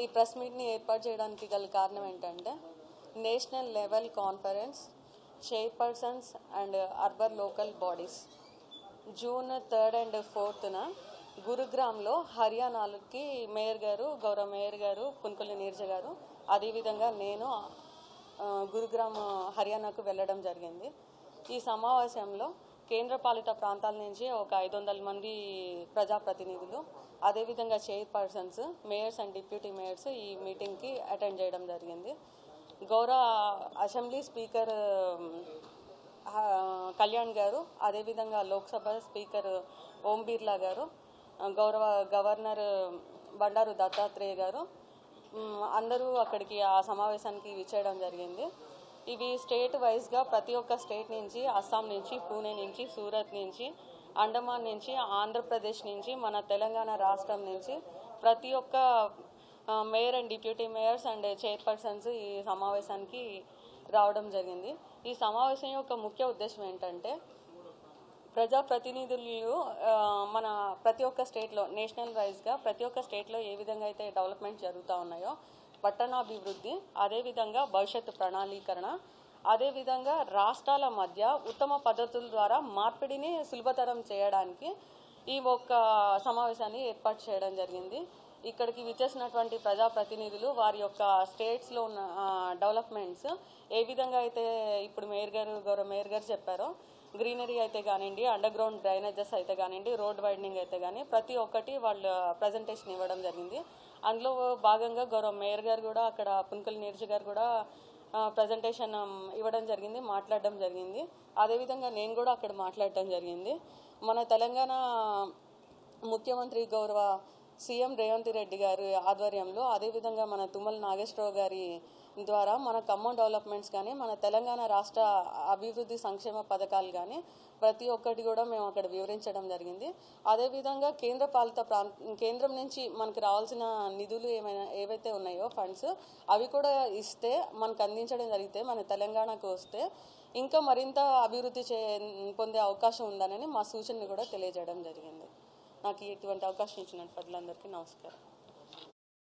ఈ ప్రెస్ మీట్ని ఏర్పాటు చేయడానికి గల కారణం ఏంటంటే national level conference chairpersons and urban local bodies June 3 and 4న గురుగ్రామ్లో హర్యానాకి మేయర్ గారు గౌరవ మేయర్ గారు పున్కల్ని నీరజ గారు అదేవిధంగా నేను గురుగ్రామ్ హర్యానాకు వెళ్ళడం జరిగింది. ఈ సమావేశంలో కేంద్ర పాలిత ప్రాంతాల నుంచి ఒక 500 మంది ప్రజాప్రతినిధులు అదేవిధంగా chairpersons mayors and deputy mayors ఈ మీటింగ్కి అటెండ్ చేయడం జరిగింది. గౌరవ అసెంబ్లీ స్పీకర్ కళ్యాణ్ గారు అదేవిధంగా లోక్సభ స్పీకర్ ఓం బిర్లా గారు గౌరవ గవర్నర్ బండారు దత్తాత్రేయ గారు అందరూ అక్కడికి ఆ సమావేశానికి విచ్చేయడం జరిగింది. ఇవి స్టేట్ వైజ్గా ప్రతి ఒక్క స్టేట్ నుంచి అస్సాం నుంచి పూణే నుంచి సూరత్ నుంచి అండమాన్ నుంచి ఆంధ్రప్రదేశ్ నుంచి మన తెలంగాణ రాష్ట్రం నుంచి ప్రతి ఒక్క mayor and deputy mayors and chairpersons ఈ సమావేశానికి రావడం జరిగింది. ఈ సమావేశం యొక్క ముఖ్య ఉద్దేశం ఏంటంటే ప్రజాప్రతినిధులు మన ప్రతి ఒక్క స్టేట్లో నేషనల్ వైజ్గా ప్రతి ఒక్క స్టేట్లో ఏ విధంగా అయితే డెవలప్మెంట్ జరుగుతూ ఉన్నాయో పట్టణాభివృద్ధి అదేవిధంగా భవిష్యత్తు ప్రణాళీకరణ అదేవిధంగా రాష్ట్రాల మధ్య ఉత్తమ పద్ధతుల ద్వారా మార్పిడిని సులభతరం చేయడానికి ఈ ఒక్క సమావేశాన్ని ఏర్పాటు చేయడం జరిగింది. ఇక్కడికి విచ్చేసినటువంటి ప్రజాప్రతినిధులు వారి యొక్క స్టేట్స్లో ఉన్న డెవలప్మెంట్స్ ఏ విధంగా అయితే ఇప్పుడు మేయర్ గారు గౌరవ మేయర్ గారు చెప్పారో గ్రీనరీ అయితే కానివ్వండి అండర్ గ్రౌండ్ డ్రైనేజెస్ అయితే కానివ్వండి రోడ్ వైడనింగ్ అయితే కానీ ప్రతి ఒక్కటి వాళ్ళు ప్రజెంటేషన్ ఇవ్వడం జరిగింది. అందులో భాగంగా గౌరవ మేయర్ గారు కూడా అక్కడ పున్కల్ నీరజ్ గారు కూడా ప్రజెంటేషన్ ఇవ్వడం జరిగింది మాట్లాడడం జరిగింది. అదేవిధంగా నేను కూడా అక్కడ మాట్లాడటం జరిగింది. మన తెలంగాణ ముఖ్యమంత్రి గౌరవ సీఎం రేవంత్ రెడ్డి గారి ఆధ్వర్యంలో అదేవిధంగా మన తుమ్మల నాగేశ్వరరావు గారి ద్వారా మన ఖమ్మం డెవలప్మెంట్స్ కానీ మన తెలంగాణ రాష్ట్ర అభివృద్ధి సంక్షేమ పథకాలు కానీ ప్రతి ఒక్కటి కూడా మేము అక్కడ వివరించడం జరిగింది. అదేవిధంగా కేంద్రం నుంచి మనకు రావాల్సిన నిధులు ఏవైతే ఉన్నాయో ఫండ్స్ అవి కూడా ఇస్తే మనకు అందించడం జరిగితే మన తెలంగాణకు వస్తే ఇంకా మరింత అభివృద్ధి పొందే అవకాశం ఉందని మా సూచనని కూడా తెలియజేయడం జరిగింది. నాకు ఇటువంటి అవకాశం ఇచ్చినట్టు ప్రజలందరికీ నమస్కారం.